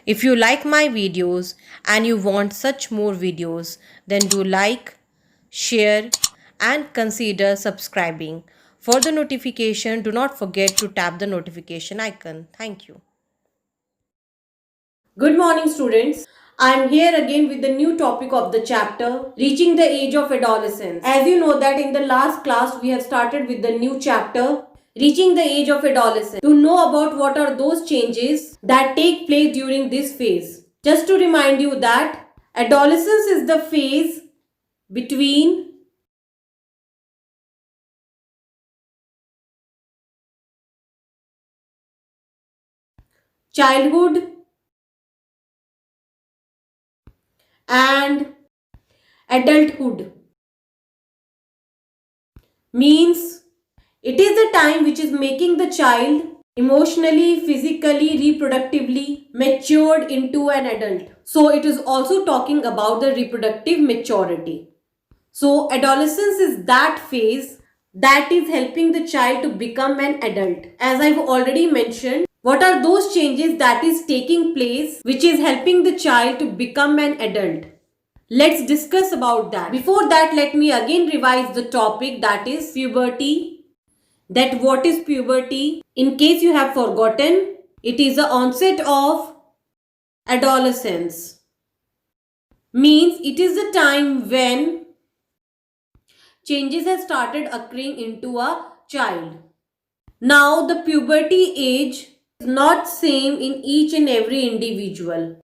If you like my videos and you want such more videos, then do like, share and consider subscribing. For the notification, do not forget to tap the notification icon. Thank you. Good morning, students. I am here again with the new topic of the chapter, Reaching the Age of Adolescence. As you know that in the last class we have started with the new chapter, Reaching the Age of Adolescence, to know about what are those changes that take place during this phase. Just to remind you that adolescence is the phase between childhood and adulthood. Means it is the time which is making the child emotionally, physically, reproductively matured into an adult. So it is also talking about the reproductive maturity. So adolescence is that phase that is helping the child to become an adult. As I've already mentioned, what are those changes that is taking place which is helping the child to become an adult? Let's discuss about that. Before that, let me again revise the topic, that is puberty. That what is puberty? In case you have forgotten, it is the onset of adolescence. Means it is the time when changes have started occurring into a child. Now the puberty age is not same in each and every individual.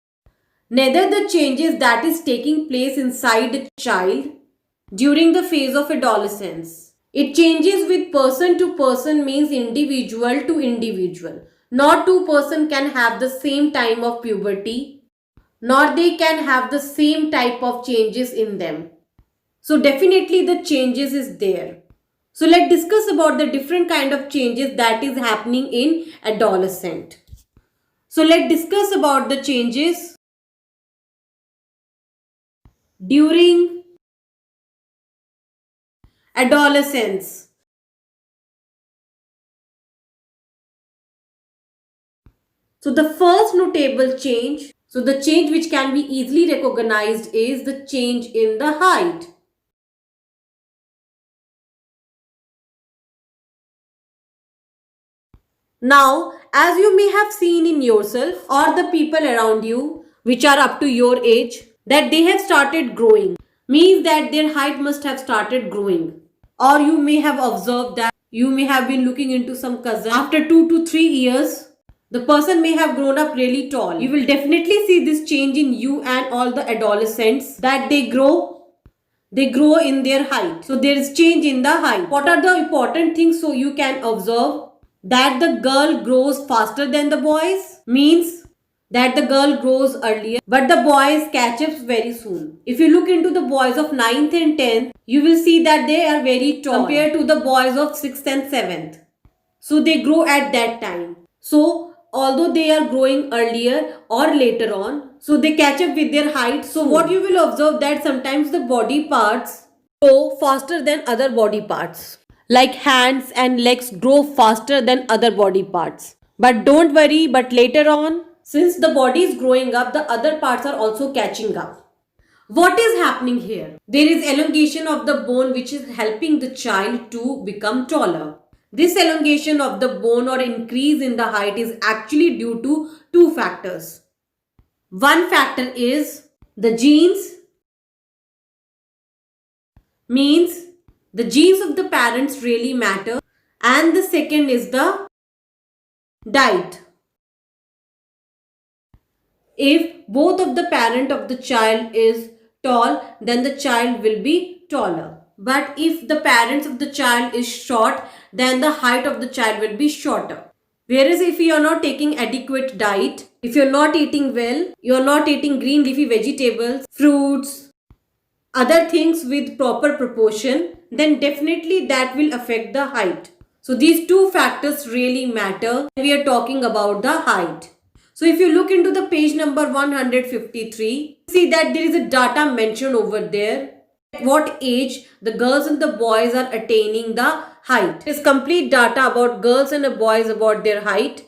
Neither the changes that is taking place inside a child during the phase of adolescence. It changes with person to person, means individual to individual. Not two person can have the same time of puberty, nor they can have the same type of changes in them. So definitely the changes is there. So let's discuss about the different kind of changes that is happening in adolescent. So let's discuss about the changes during adolescence. So the first notable change, so the change which can be easily recognized is the change in the height. Now, as you may have seen in yourself or the people around you which are up to your age, that they have started growing, means that their height must have started growing. Or you may have observed that you may have been looking into some cousin. After 2 to 3 years, the person may have grown up really tall. You will definitely see this change in you and all the adolescents, that they grow in their height. So there is change in the height. What are the important things? So you can observe that the girl grows faster than the boys, means that the girl grows earlier but the boys catch up very soon. If you look into the boys of 9th and 10th, you will see that they are very tall compared to the boys of 6th and 7th. So they grow at that time. So although they are growing earlier or later on, so they catch up with their height. So what you will observe that sometimes the body parts grow faster than other body parts. Like hands and legs grow faster than other body parts. But don't worry, but later on, since the body is growing up, the other parts are also catching up. What is happening here? There is elongation of the bone which is helping the child to become taller. This elongation of the bone or increase in the height is actually due to two factors. One factor is the genes, means the genes of the parents really matter, and the second is the diet. If both of the parent of the child is tall, then the child will be taller. But if the parents of the child is short, then the height of the child will be shorter. Whereas if you are not taking adequate diet, if you are not eating well, you are not eating green leafy vegetables, fruits, other things with proper proportion, then definitely that will affect the height. So these two factors really matter when we are talking about the height. So if you look into the page number 153, see that there is a data mentioned over there. At what age the girls and the boys are attaining the height. It is complete data about girls and the boys about their height.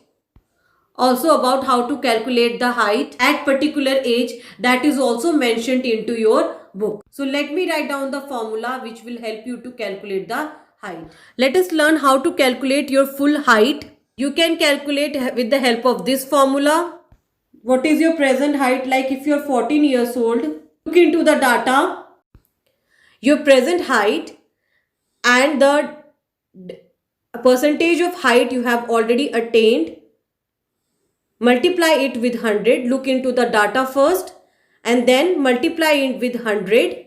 Also about how to calculate the height at particular age, that is also mentioned into your book. So let me write down the formula which will help you to calculate the height. Let us learn how to calculate your full height. You can calculate with the help of this formula. What is your present height? Like if you are 14 years old, look into the data, your present height and the percentage of height you have already attained. Multiply it with 100. Look into the data first and then multiply it with 100.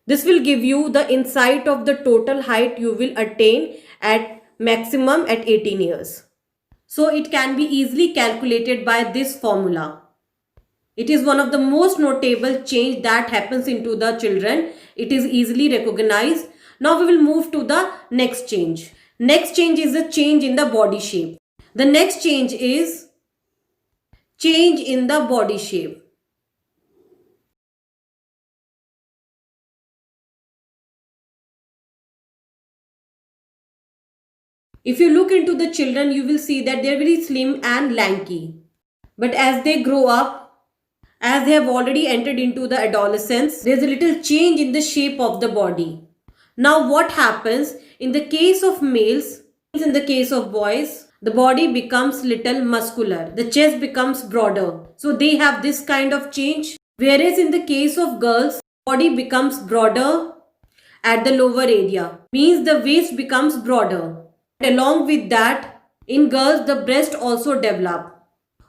This will give you the insight of the total height you will attain at maximum at 18 years. So it can be easily calculated by this formula. It is one of the most notable change that happens into the children. It is easily recognized. Now we will move to the next change. Next change is a change in the body shape. The next change is change in the body shape. If you look into the children, you will see that they are very slim and lanky. But as they grow up, as they have already entered into the adolescence, there is a little change in the shape of the body. Now what happens in the case of males, in the case of boys, the body becomes little muscular. The chest becomes broader. So they have this kind of change. Whereas in the case of girls, body becomes broader at the lower area. Means the waist becomes broader. Along with that, in girls, the breast also develop.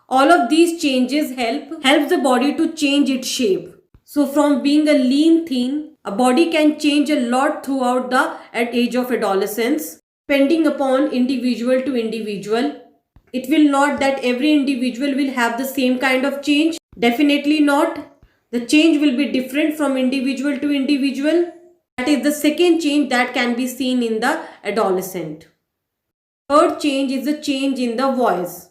All of these changes helps the body to change its shape. So from being a lean thin, a body can change a lot throughout the age of adolescence, depending upon individual to individual. It will not that every individual will have the same kind of change. Definitely not. The change will be different from individual to individual. That is the second change that can be seen in the adolescent. Third change is a change in the voice.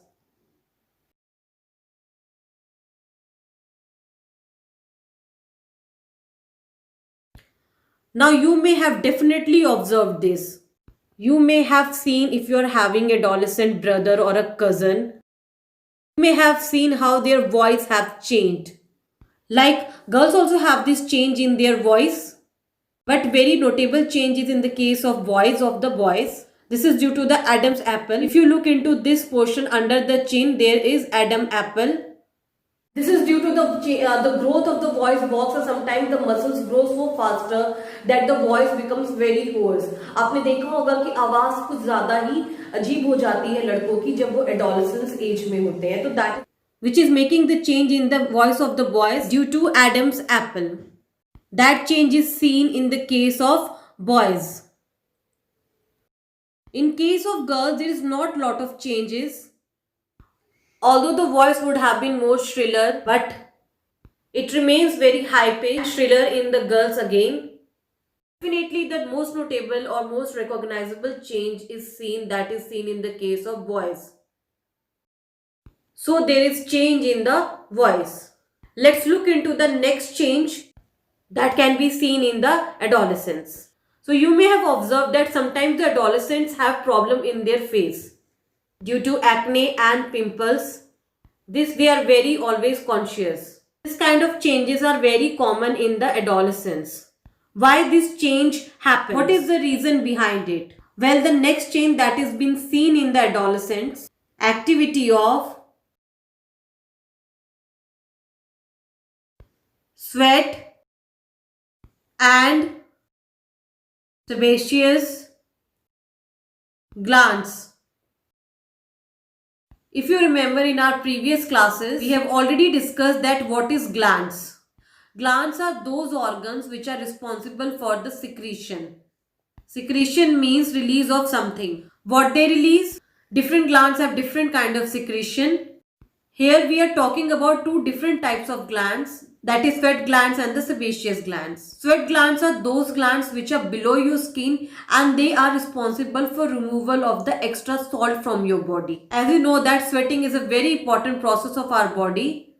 Now you may have definitely observed this. You may have seen if you are having adolescent brother or a cousin, you may have seen how their voice have changed. Like girls also have this change in their voice, but very notable changes in the case of voice of the boys. This is due to the Adam's apple. If you look into this portion under the chin, there is Adam apple. This is due to the growth of the voice box, or sometimes the muscles grow so faster that the voice becomes very hoarse. आपने देखा होगा कि आवाज कुछ ज्यादा ही अजीब हो जाती है लड़कों की जब वो adolescence age में होते हैं. तो that which is making the change in the voice of the boys due to Adam's apple. That change is seen in the case of boys. In case of girls, there is not lot of changes. Although the voice would have been more shriller, but it remains very high pitched, shriller in the girls again. Definitely the most notable or most recognizable change is seen in the case of boys. So there is change in the voice. Let's look into the next change that can be seen in the adolescents. So you may have observed that sometimes the adolescents have problem in their face due to acne and pimples. This they are very always conscious. This kind of changes are very common in the adolescence. Why this change happens? What is the reason behind it? Well, the next change that is being seen in the adolescents, activity of sweat and sebaceous glands. If you remember in our previous classes, we have already discussed that what is glands. Glands are those organs which are responsible for the secretion. Secretion means release of something. What they release? Different glands have different kind of secretion. Here we are talking about two different types of glands, that is sweat glands and the sebaceous glands. Sweat glands are those glands which are below your skin and they are responsible for removal of the extra salt from your body. As you know that sweating is a very important process of our body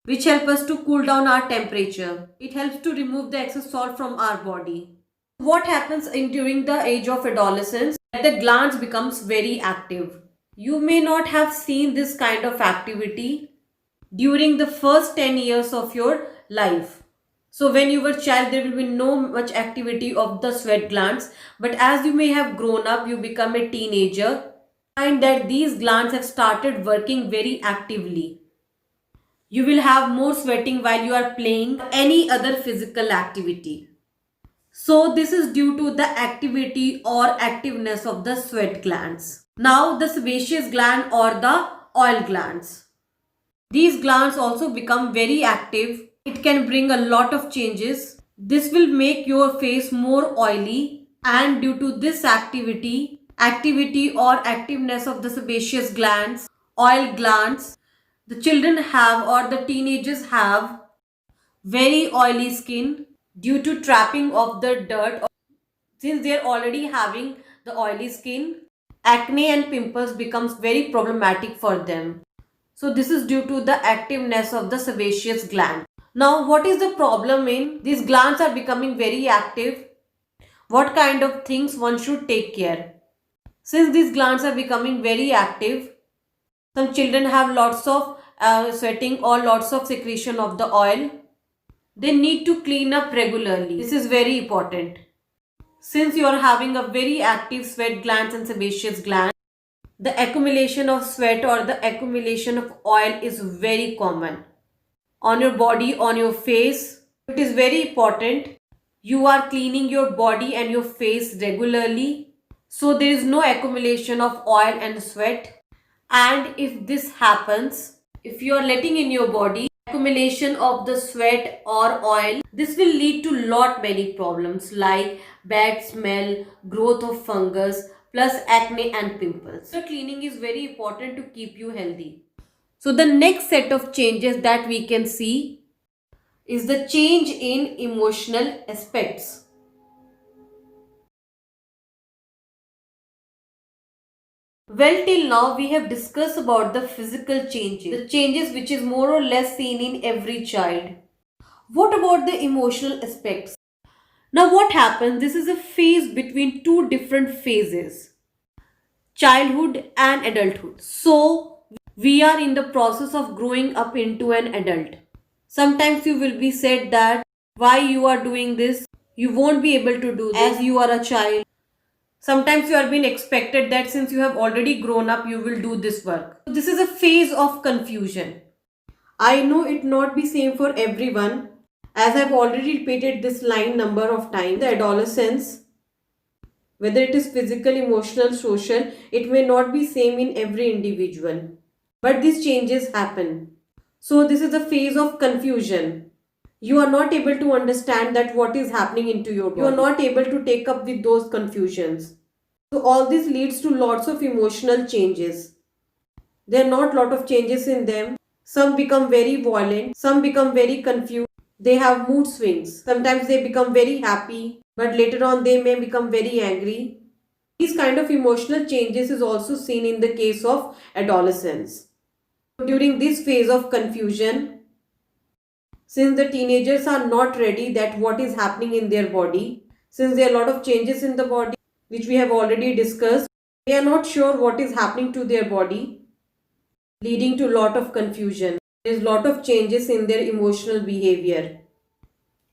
which helps us to cool down our temperature. It helps to remove the excess salt from our body. What happens during the age of adolescence? The glands becomes very active. You may not have seen this kind of activity during the first 10 years of your life. So when you were a child, there will be no much activity of the sweat glands. But as you may have grown up, you become a teenager, find that these glands have started working very actively. You will have more sweating while you are playing any other physical activity. So this is due to the activity or activeness of the sweat glands. Now the sebaceous gland or the oil glands. These glands also become very active. It can bring a lot of changes. This will make your face more oily, and due to this activity or activeness of the sebaceous glands, oil glands, the children have or the teenagers have very oily skin due to trapping of the dirt. Since they are already having the oily skin, acne and pimples becomes very problematic for them. So this is due to the activeness of the sebaceous gland. Now what is the problem in these glands are becoming very active? What kind of things one should take care? Since these glands are becoming very active, some children have lots of sweating or lots of secretion of the oil. They need to clean up regularly. This is very important. Since you are having a very active sweat glands and sebaceous glands, the accumulation of sweat or the accumulation of oil is very common on your body, on your face. It is very important you are cleaning your body and your face regularly, so there is no accumulation of oil and sweat. And if this happens, if you are letting in your body accumulation of the sweat or oil, this will lead to lot many problems like bad smell, growth of fungus, plus acne and pimples. So cleaning is very important to keep you healthy. So the next set of changes that we can see is the change in emotional aspects. Well, till now we have discussed about the physical changes, the changes which is more or less seen in every child. What about the emotional aspects? Now what happens? This is a phase between two different phases, childhood and adulthood. So we are in the process of growing up into an adult. Sometimes you will be said that why you are doing this, you won't be able to do this as you are a child. Sometimes you are being expected that since you have already grown up, you will do this work. So this is a phase of confusion. I know it not be same for everyone, as I've already repeated this line number of times. The adolescence, whether it is physical, emotional, social, it may not be same in every individual. But these changes happen. So this is a phase of confusion. You are not able to understand that what is happening into your body. You are not able to take up with those confusions. So all this leads to lots of emotional changes. There are not lot of changes in them. Some become very violent, some become very confused. They have mood swings. Sometimes they become very happy, but later on they may become very angry. These kind of emotional changes is also seen in the case of adolescence. During this phase of confusion, since the teenagers are not ready that what is happening in their body, since there are a lot of changes in the body which we have already discussed, they are not sure what is happening to their body, leading to a lot of confusion. There is a lot of changes in their emotional behavior.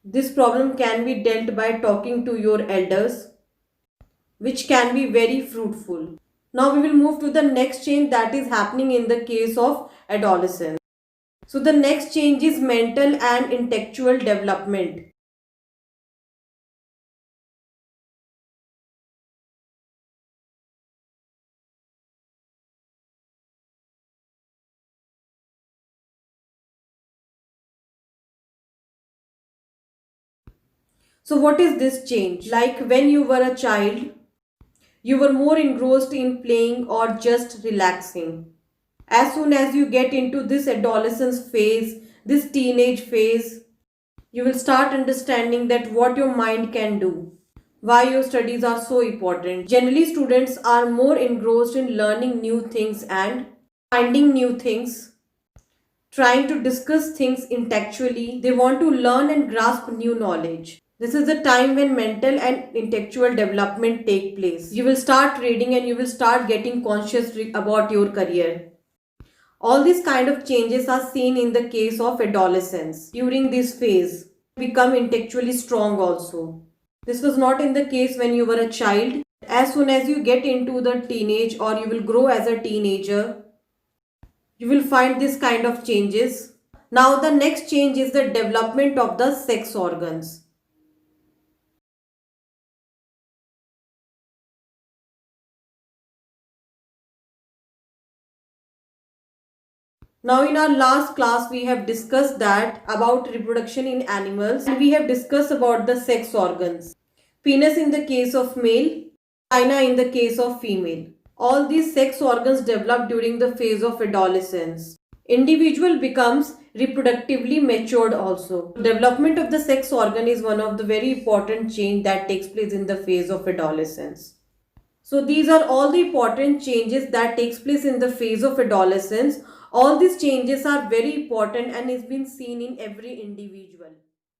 This problem can be dealt by talking to your elders, which can be very fruitful. Now we will move to the next change that is happening in the case of adolescence. So the next change is mental and intellectual development. So what is this change? Like when you were a child, you were more engrossed in playing or just relaxing. As soon as you get into this adolescence phase, this teenage phase, you will start understanding that what your mind can do, why your studies are so important. Generally, students are more engrossed in learning new things and finding new things, trying to discuss things intellectually. They want to learn and grasp new knowledge. This is the time when mental and intellectual development take place. You will start reading and you will start getting conscious about your career. All these kind of changes are seen in the case of adolescence. During this phase, become intellectually strong also. This was not in the case when you were a child. As soon as you get into the teenage or you will grow as a teenager, you will find this kind of changes. Now the next change is the development of the sex organs. Now in our last class we have discussed that about reproduction in animals and we have discussed about the sex organs. Penis in the case of male, vagina in the case of female. All these sex organs develop during the phase of adolescence. Individual becomes reproductively matured also. Development of the sex organ is one of the very important change that takes place in the phase of adolescence. So these are all the important changes that takes place in the phase of adolescence. All these changes are very important and is been seen in every individual.